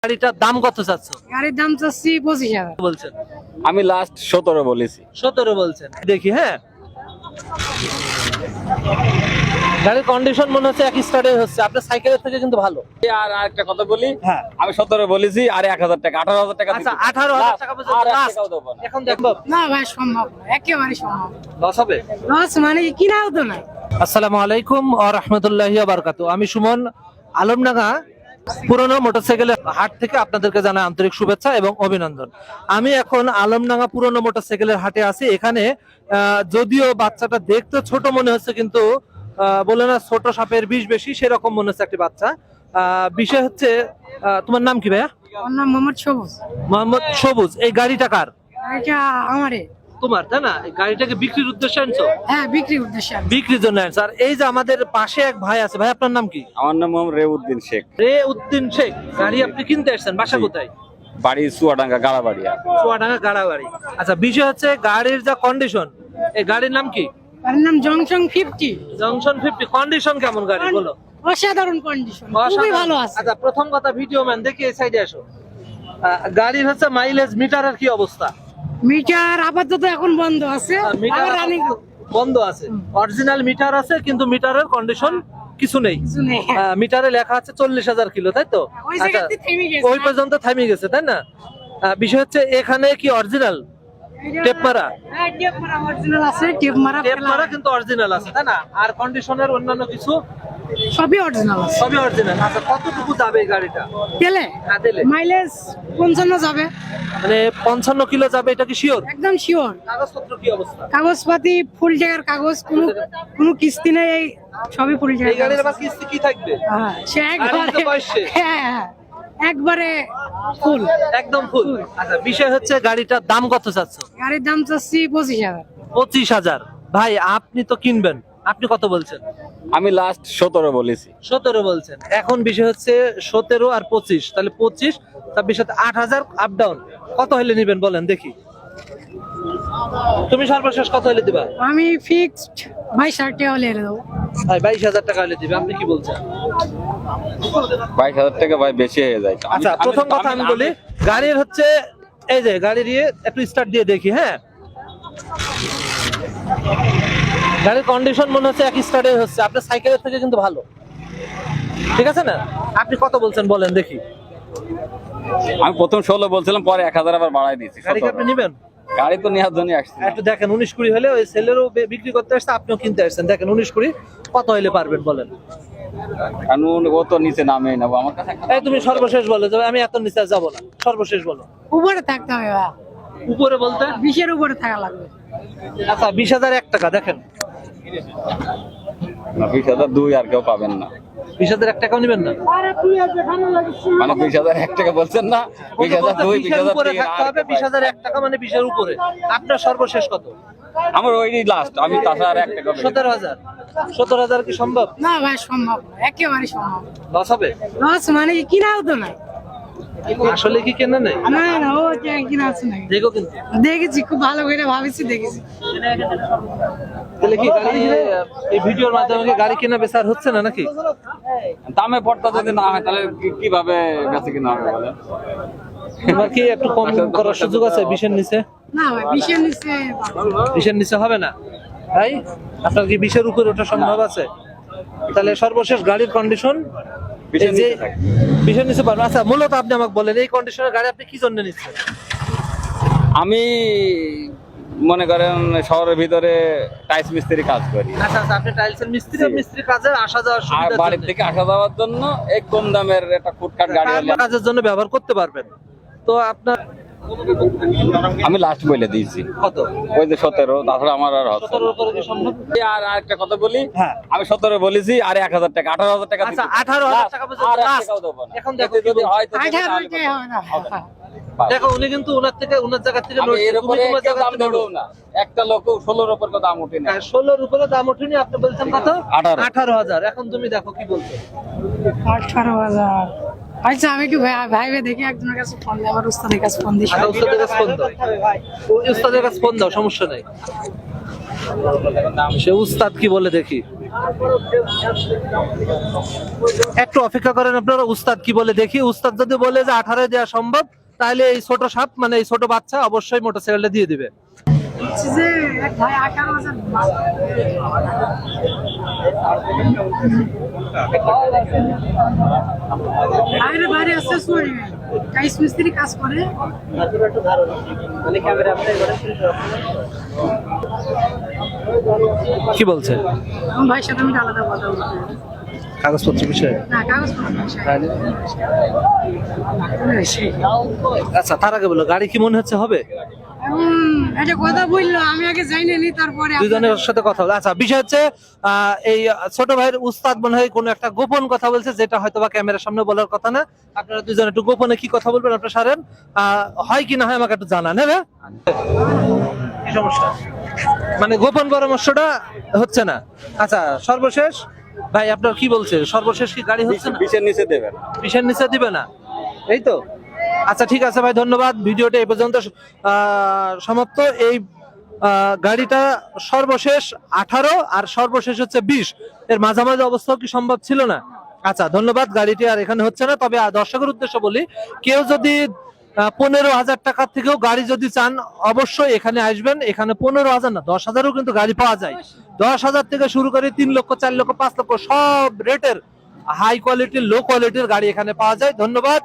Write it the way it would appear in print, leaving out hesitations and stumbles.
গাড়িটার দাম কত চাচ্ছ? গাড়ির দাম চাচ্ছি 25,000 বলছেন? আমি লাস্ট 17 বলেছি। 17 বলছেন। দেখি হ্যাঁ, গাড়ির কন্ডিশন মনে হচ্ছে এক স্টার্টে হচ্ছে। আপনার সাইকেলের থেকে কিন্তু ভালো। আর একটা কথা বলি, হ্যাঁ আমি 17 বলেছি, আর 1000 টাকা 18,000 টাকা আচ্ছা, দিতে। 18,000 টাকা পর্যন্ত আর এক last। টাকাও দেবো না। এখন দেখবো না ভাই, সম্ভব না, একেবারে সম্ভব লস হবে। লস মানে কিনাও তো নাই। আসসালামু আলাইকুম ওয়া রাহমাতুল্লাহি ওয়া বারাকাতুহু। আমি সুমন, আলমডাঙ্গা পুরনো মোটরসাইকেলের হাট থেকে আপনাদেরকে জানাই আন্তরিক শুভেচ্ছা এবং অভিনন্দন। আমি এখন আলমডাঙ্গা পুরনো মোটরসাইকেলের হাটে আছি। এখানে যদিও বাচ্চাটা দেখতে ছোট মনে হচ্ছে, কিন্তু বলে না ছোট সাপের বিষ বেশি, সেরকম মনে হচ্ছে একটি বাচ্চা। বিষয় হচ্ছে, তোমার নাম কি ভাইয়া? আমার নাম মোহাম্মদ সবুজ। মোহাম্মদ সবুজ। এই গাড়িটা কার? এটা আমারে। তোমার, তাই না? এই গাড়িটাকে বিক্রির উদ্দেশ্যে আনছো? হ্যাঁ, বিক্রির উদ্দেশ্যে আনছি। বিক্রির জন্য আনছো। আর এই যে আমাদের পাশে এক ভাই আছে, ভাই আপনার নাম কি? আমার নাম মোহাম্মদ রেউদ্দিন শেখ। রে উদ্দিন শেখ। গাড়ি আপনি কিনতে আসছেন, বাসা জি। কোথায়? বাড়ি চুয়াডাঙ্গা গাড়াবাড়িয়া। চুয়াডাঙ্গা গাড়াবাড়ি। আচ্ছা, বিষয় হচ্ছে গাড়ির যা কন্ডিশন, এই গাড়ির নাম কি? গাড়ির নাম জংশন 50। জংশন 50। কন্ডিশন কেমন গাড়ি বলো? অসাধারণ কন্ডিশন, খুবই ভালো আছে। আচ্ছা, প্রথম কথা, ভিডিও ম্যান দেখি এই সাইডে আসো। গাড়ির হচ্ছে মাইলেজ মিটারের কি অবস্থা? মিটার আপাতত এখন বন্ধ আছে, মিটার আবার রানিং বন্ধ আছে। অরিজিনাল মিটার আছে, কিন্তু মিটারের কন্ডিশন কিছু নেই। কিছু নেই। মিটারে লেখা আছে 40,000 কিলো, তাই তো? ওই আচ্ছা, জায়গাতে থেমে গেছে। ওই পর্যন্ত থামে গেছে, তাই না? বিষয় হচ্ছে এখানে কি অরিজিনাল টেপ মারা? হ্যাঁ, টেপ মারা অরিজিনাল আছে, টেপ মারা টেপ মারা কিন্তু অরিজিনাল আছে, তাই না? আর কন্ডিশনের অন্যান্য কিছু সবই অরিজিনাল আছে। সবই অরিজিনাল। আচ্ছা, কতটুকু যাবে এই গাড়িটা? তেলে হ্যাঁ, তেলে। মাইলেজ 55 যাবে, মানে 55 কিলো যাবে, এটা কি শিওর? একদম শিওর। কাগজপত্র কি অবস্থা? কাগজপাতি ফুল জায়গার কাগজ, কোনো কিস্তি নেই, এই সবই ফুল এই জায়গার গাড়ির কাগজ। আবার কিস্তি কি থাকবে? হ্যাঁ, সে গাড়ির তো একবারে বয়স শেষ। হ্যাঁ, হ্যাঁ, একবারে ফুল। একদম ফুল। আচ্ছা, বিষয় হচ্ছে গাড়িটার দাম কত চাচ্ছ? গাড়ির দাম চাচ্ছি 25,000। 25,000। ভাই আপনি তো কিনবেন, আপনি কত বলছেন? আমি লাস্ট 17 বলেছি। 17 বলছেন। এখন বিষয় হচ্ছে 17 আর 25, তাহলে 25, 26, 8,000 আপ ডাউন। কত হলে নিবেন বলেন দেখি? তুমি সর্বশেষ কত হলে দিবা? আমি ফিক্সড 22,000 টাকা হলে এনে দেবো। ভাই 22,000 টাকা হলে দিবে। আপনি কি বলছেন? 22,000 টাকা ভাই বেশি হয়ে যায়। আচ্ছা, প্রথম কথা আমি বলি, গাড়ির হচ্ছে এই যে গাড়ির একটু স্টার্ট দিয়ে দেখি। হ্যাঁ, গাড়ির কন্ডিশন মনে হচ্ছে এক স্টার্টে হচ্ছে। আপনার সাইকেলের থেকে কিন্তু ভালো, ঠিক আছে না? আপনি কত বলছেন বলেন দেখি? আমি প্রথম 16 বলছিলাম, পরে 1000 আবার বাড়াই দিয়েছি। গাড়ি কি আপনি নিবেন? গাড়ি তো নেওয়ার জন্য আসছি। একটু দেখেন, 19-20 হলে ওই সেলেরও বিক্রি করতে আসছে, আপনিও কিনতে আসছেন। দেখেন 19-20 কত হইলে পারবেন বলেন? কারণ ও তো নিচে নামে নেবো আমার কাছে। এই তুমি সর্বশেষ বলো যে আমি এত নিচে যাব না, সর্বশেষ বলো। উপরে থাকতে হবে ভাই, উপরে বলতে 20-এর উপরে থাকা লাগবে। আচ্ছা, 20,001 টাকা দেখেন। 20,002 আর কেউ পাবেন না। 20,001 টাকাও নেবেন না? মানে 20,001 টাকা বলছেন না, 20,002 20,000 উপরে 20,003 থাকতে হবে। 20,001 টাকা মানে 20-এর উপরে। আপনার সর্বশেষ কত? আমার ওই লাস্ট, আমি তাছাড়া আর 1 টাকা বেশি। 17,000। 17,000 কি সম্ভব? না ভাই, সম্ভব না, একেবারে সম্ভব। লস হবে। লস মানে কিনাও তো নাই। আসলে কি কেনা নেই? না না, ও কিনা আছে নাকি? দেখো কিন্তু, দেখেছি, খুব ভালো করে ভাবেছি, দেখেছি। তাহলে কি গাড়ি এই ভিডিওর মাধ্যমে কি গাড়ি কেনা বেচার হচ্ছে না নাকি? দামে পড়তা যদি না হয় তাহলে কিভাবে বেঁচে কিনা হবে বলেন? এবার কি একটু কম করার সুযোগ আছে 20-এর নিচে? না ভাই, 20-এর নিচে 20-এর নিচে হবে না ভাই? আপনার কি 20-এর উপরে ওঠা সম্ভব আছে? তাহলে সর্বশেষ গাড়ির কন্ডিশন 20-এর নিচে পারবেন। আচ্ছা, মূলত আপনি আমাকে বলেন, এই কন্ডিশনের গাড়ি আপনি কি জন্য নিচ্ছেন? আমি মনে করেন শহরের ভিতরে টাইলস মিস্ত্রি কাজ করি। আচ্ছা আচ্ছা, আপনি টাইলসের মিস্ত্রি, মিস্ত্রি কাজের আসা যাওয়ার আর সুবিধা বাড়ির থেকে আসা যাওয়ার জন্য এই কম দামের একটা ফুটকাট গাড়ি হলে কাজের জন্য ব্যবহার করতে পারবেন। তো আপনার আমি লাস্ট বলে দিয়েছি। কত? ওই যে 17, তাছাড়া আমার আর হচ্ছে 17-এর উপরে কি সম্ভব? না। আর একটা কথা বলি, হ্যাঁ। আমি 17 বলেছি, আর 1000 টাকা 18,000 টাকা আচ্ছা, দিতে। 18,000 টাকা পর্যন্ত আর এক last। টাকাও দেবো না। এখন দেখো এতে যদি হয় তো 18 তাহলে টাকা হবে না। দেখো, উনি কিন্তু ওনার থেকে ওনার জায়গা থেকে আমি নড়ছে, এর তুমি উপরে তোমার কেউ জায়গা দাম থেকে দেবো নড়ছো। না। একটা লোক 16-র উপর তো দাম উঠে না। 16-র উপরে দাম ওঠেনি, আপনি বলছেন কত? 18,000। এখন তুমি দেখো কি বলছো? 18,000। আচ্ছা, আমি কি ভাই দেখি একজনের কাছে ফোন দিই, আমার উস্তাদের কাছে ফোন দিই। আচ্ছা, উস্তাদের কাছে ফোন দাও। ওই উস্তাদের কাছে ফোন দাও, সমস্যা নাই। সে উস্তাদ কি বলে দেখি। একটু অপেক্ষা করেন আপনারা, উস্তাদ কি বলে দেখি। উস্তাদ যদি বলে যে 18 দেওয়া সম্ভব, তাহলে এই ছোট সাপ মানে এই ছোট বাচ্চা অবশ্যই মোটরসাইকেলটা দিয়ে দিবে। বলছি যে এক ভাই 18,000 বাইরে বাইরে আসছে সরি টাইস মিস্ত্রি কাজ করে। কি বলছে আমার ভাইয়ের সাথে আমি আলাদা কথা বলতে কাগজপত্র বিষয়ে? না কাগজপত্র আচ্ছা, তার আগে বলো গাড়ি কি মনে হচ্ছে হবে? এখন একটা কথা বললো, আমি আগে যাই নি, তারপরে দুজনের সাথে কথা বলে। আচ্ছা, বিষয় হচ্ছে এই ছোট ভাইয়ের উস্তাদ মনে হয় কোনো একটা গোপন কথা বলছে, যেটা হয়তো বা ক্যামেরার সামনে বলার কথা না। আপনারা দুজন একটু গোপনে কি কথা বলবেন আপনারা সারেন, হয় কি না হয় আমাকে একটু জানান। হ্যাঁ, কি সমস্যা? মানে গোপন পরামর্শটা হচ্ছে না। আচ্ছা, সর্বশেষ ভাই আপনার কি বলছে, সর্বশেষ কি গাড়ি হচ্ছে না? 20-এর নিচে দেবেন। 20-এর নিচে দিবে না, এই তো? আচ্ছা ঠিক আছে ভাই, ধন্যবাদ। ভিডিওটা এই পর্যন্ত সমাপ্ত। এই গাড়িটা সর্বশেষ 18 আর সর্বশেষ হচ্ছে 20, এর মাঝামাঝি অবস্থাও কি সম্ভব ছিল না? আচ্ছা ধন্যবাদ। গাড়িটি আর এখানে হচ্ছে না, তবে দর্শকের উদ্দেশ্য বলি, কেউ যদি 15,000 টাকার থেকেও গাড়ি যদি চান অবশ্যই এখানে আসবেন। এখানে 15,000 না 10,000ও কিন্তু গাড়ি পাওয়া যায়। 10,000 থেকে শুরু করে 3 লক্ষ 4 লক্ষ 5 লক্ষ সব রেটের হাই কোয়ালিটির লো কোয়ালিটির গাড়ি এখানে পাওয়া যায়। ধন্যবাদ।